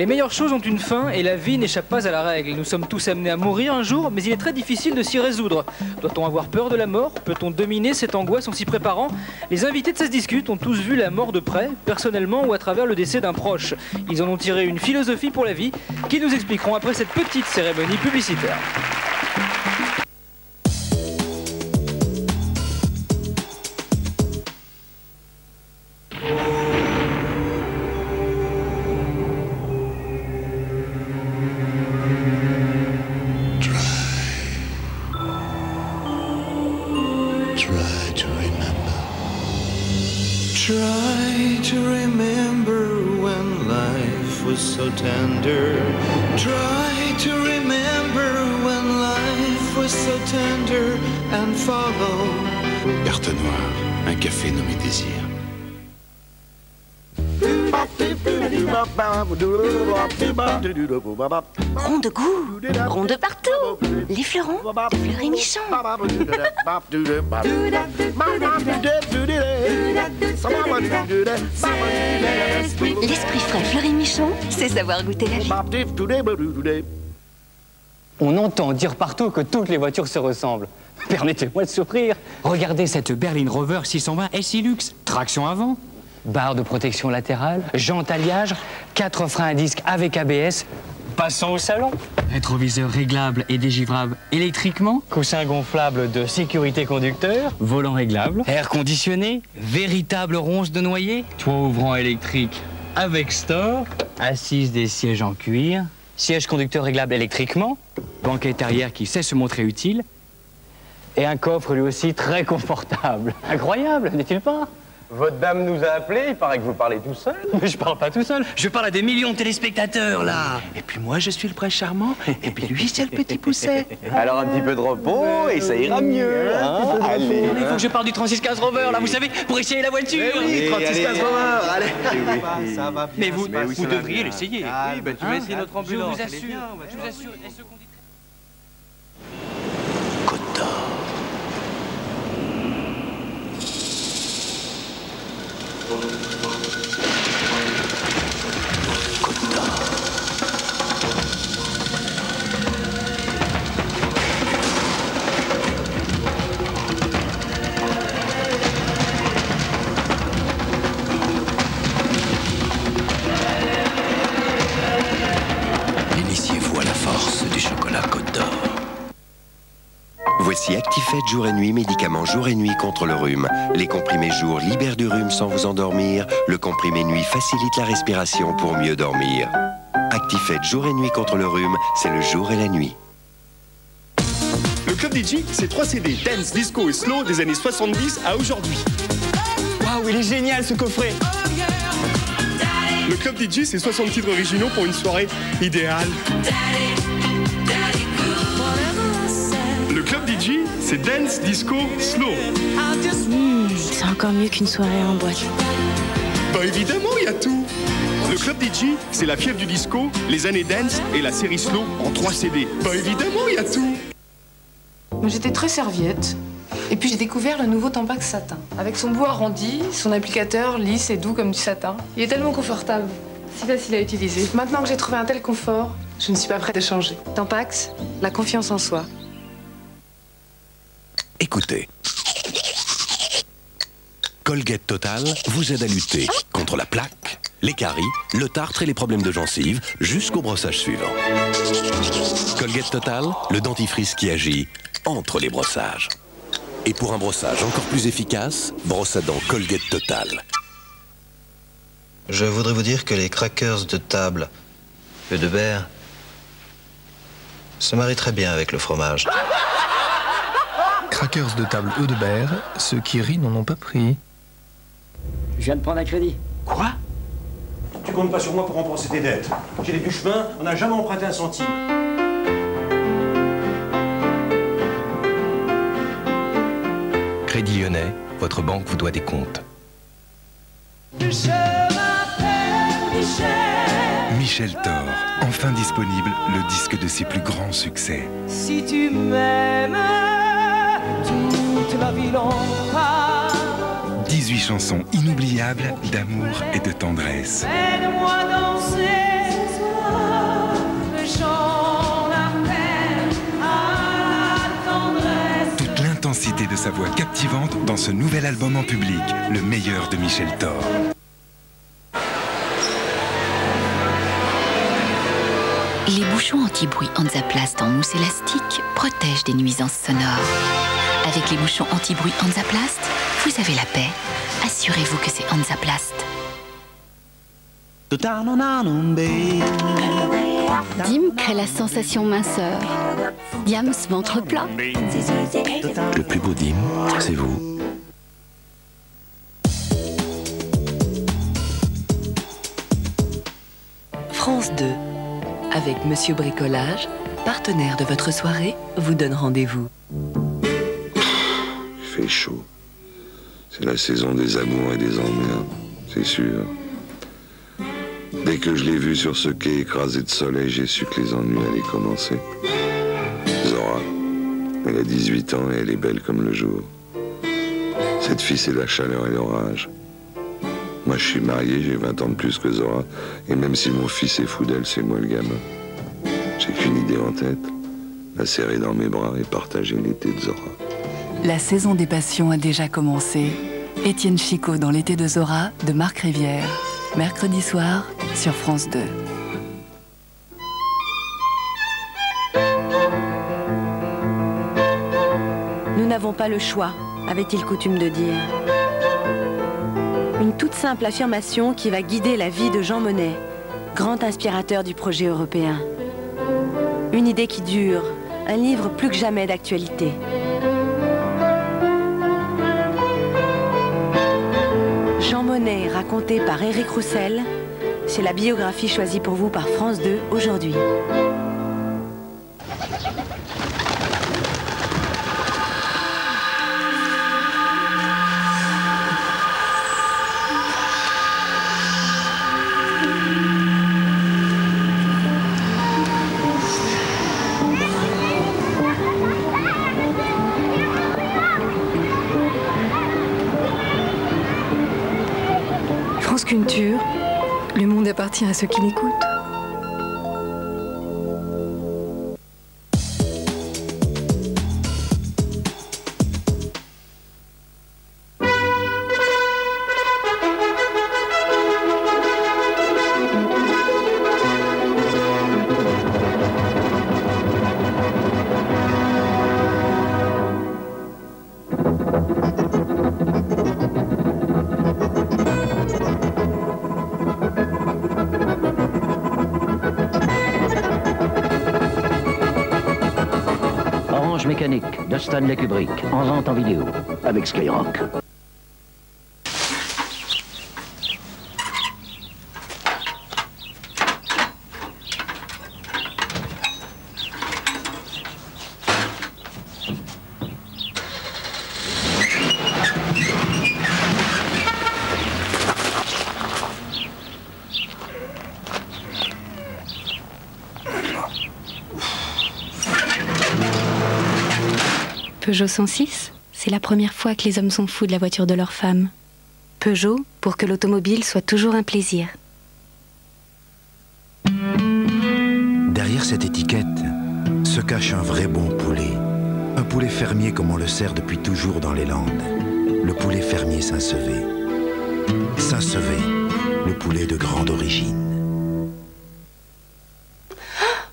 Les meilleures choses ont une fin et la vie n'échappe pas à la règle. Nous sommes tous amenés à mourir un jour, mais il est très difficile de s'y résoudre. Doit-on avoir peur de la mort? Peut-on dominer cette angoisse en s'y préparant? Les invités de Ça se discute ont tous vu la mort de près, personnellement ou à travers le décès d'un proche. Ils en ont tiré une philosophie pour la vie qu'ils nous expliqueront après cette petite cérémonie publicitaire. Try to remember when life was so tender. Try to remember when life was so tender and follow. Carte noire, un café nommé Désir. Rond de goût, rond de partout. Les fleurons, Fleury-Michon. L'esprit frais Fleury-Michon, c'est savoir goûter la vie. On entend dire partout que toutes les voitures se ressemblent. Permettez-moi de sourire. Regardez cette Berline Rover 620 SI Luxe, traction avant, barre de protection latérale, jante alliage, 4 freins à disque avec ABS. Passons au salon. Rétroviseur réglable et dégivrable électriquement, coussin gonflable de sécurité conducteur, volant réglable, air conditionné, véritable ronce de noyer, toit ouvrant électrique avec store, assise des sièges en cuir, siège conducteur réglable électriquement, banquette arrière qui sait se montrer utile, et un coffre lui aussi très confortable. Incroyable, n'est-il pas? Votre dame nous a appelés, il paraît que vous parlez tout seul. Mais je parle pas tout seul, je parle à des millions de téléspectateurs, là. Et puis moi, je suis le prince charmant, et puis lui, c'est le petit pousset. Alors un petit peu de repos, et ça ira mieux. Hein, allez. Il faut que je parle du 3615 Rover, là, vous savez, pour essayer la voiture. Oui, 3615 Rover, allez. Ça va bien. Mais vous devriez l'essayer. Oui, ben tu vas essayer notre ambulance. Je vous assure, et ce qu'on dit... Initiez-vous à la force du chocolat Côte d'Or. Voici Actifed jour et nuit, médicament jour et nuit contre le rhume. Les comprimés jour libèrent du rhume sans vous endormir. Le comprimé nuit facilite la respiration pour mieux dormir. Actifed jour et nuit contre le rhume, c'est le jour et la nuit. Le Club DJ, c'est 3 CD dance, disco et slow des années 70 à aujourd'hui. Waouh, il est génial ce coffret. Le Club DJ, c'est 60 titres originaux pour une soirée idéale. Le Club DJ, c'est dance, disco, slow. C'est encore mieux qu'une soirée en boîte. Bah évidemment, il y a tout. Le Club DJ, c'est la fièvre du disco, les années dance et la série slow en 3 CD. Bah évidemment, il y a tout. J'étais très serviette. Et puis j'ai découvert le nouveau Tampax Satin. Avec son bout arrondi, son applicateur lisse et doux comme du satin. Il est tellement confortable, si facile à utiliser. Maintenant que j'ai trouvé un tel confort, je ne suis pas prête à changer. Tampax, la confiance en soi. Écoutez. Colgate Total vous aide à lutter contre la plaque, les caries, le tartre et les problèmes de gencives jusqu'au brossage suivant. Colgate Total, le dentifrice qui agit entre les brossages. Et pour un brossage encore plus efficace, brosse à dents Colgate Total. Je voudrais vous dire que les crackers de table Eudebert se marient très bien avec le fromage. Crackers de table Eudebert, ceux qui rient n'en ont pas pris. Je viens de prendre un crédit. Quoi? Tu comptes pas sur moi pour rembourser tes dettes. J'ai des du chemin, on n'a jamais emprunté un centime. Crédit Lyonnais, votre banque vous doit des comptes. Michel Thor, enfin disponible, le disque de ses plus grands succès. Si tu m'aimes, toute la vie l'embrasse. 18 chansons inoubliables d'amour et de tendresse. Aide-moi danser ce soir. l'intensité de sa voix captivante dans ce nouvel album en public, le meilleur de Michel Thor. Les bouchons anti-bruit Hansaplast en mousse élastique protègent des nuisances sonores. Avec les bouchons anti-bruit Hansaplast, vous avez la paix. Assurez-vous que c'est Hansaplast. Dim crée la sensation minceur. Diams ventre plat. Le plus beau Dim, c'est vous. France 2, avec Monsieur Bricolage, partenaire de votre soirée, vous donne rendez-vous. Il fait chaud. C'est la saison des amours et des emmerdes, c'est sûr. Dès que je l'ai vue sur ce quai écrasé de soleil, j'ai su que les ennuis allaient commencer. Zora, elle a 18 ans et elle est belle comme le jour. Cette fille, c'est la chaleur et l'orage. Moi, je suis marié, j'ai 20 ans de plus que Zora, et même si mon fils est fou d'elle, c'est moi le gamin. J'ai qu'une idée en tête, la serrer dans mes bras et partager l'été de Zora. La saison des passions a déjà commencé. Étienne Chicot dans l'été de Zora de Marc Rivière. Mercredi soir sur France 2. Nous n'avons pas le choix, avait-il coutume de dire. Une toute simple affirmation qui va guider la vie de Jean Monnet, grand inspirateur du projet européen. Une idée qui dure, un livre plus que jamais d'actualité. Jean Monnet, raconté par Éric Roussel, c'est la biographie choisie pour vous par France 2 aujourd'hui. France Culture, le monde appartient à ceux qui l'écoutent. Mécanique de Stanley Kubrick en vente en vidéo avec Skyrock. Peugeot 106, c'est la première fois que les hommes sont fous de la voiture de leur femme. Peugeot, pour que l'automobile soit toujours un plaisir. Derrière cette étiquette se cache un vrai bon poulet. Un poulet fermier comme on le sert depuis toujours dans les Landes. Le poulet fermier Saint-Sevé. Saint-Sevé, le poulet de grande origine.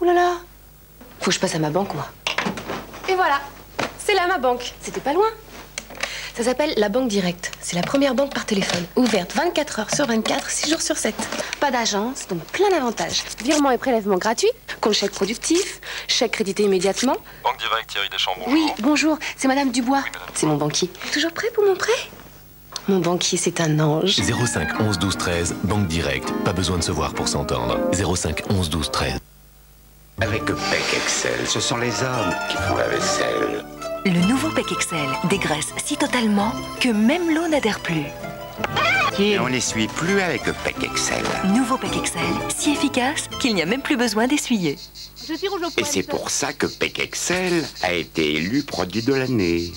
Ouh là là! Faut que je passe à ma banque, moi. Et voilà! C'est là ma banque. C'était pas loin. Ça s'appelle la Banque Directe. C'est la première banque par téléphone. Ouverte 24 heures sur 24, 6 jours sur 7. Pas d'agence, donc plein d'avantages. Virement et prélèvement gratuits, compte chèque productif, chèque crédité immédiatement. Banque Directe, Thierry Deschamps, bonjour. Oui, bonjour, c'est Madame Dubois. Oui, c'est mon banquier. Toujours prêt pour mon prêt? Mon banquier, c'est un ange. 05 11 12 13, Banque Directe. Pas besoin de se voir pour s'entendre. 05 11 12 13. Avec le PEC Excel, ce sont les hommes qui font la vaisselle. Le nouveau PEC Excel dégraisse si totalement que même l'eau n'adhère plus. Et on n'essuie plus avec le PEC Excel. Nouveau PEC Excel, si efficace qu'il n'y a même plus besoin d'essuyer. Et c'est pour ça que PEC Excel a été élu produit de l'année.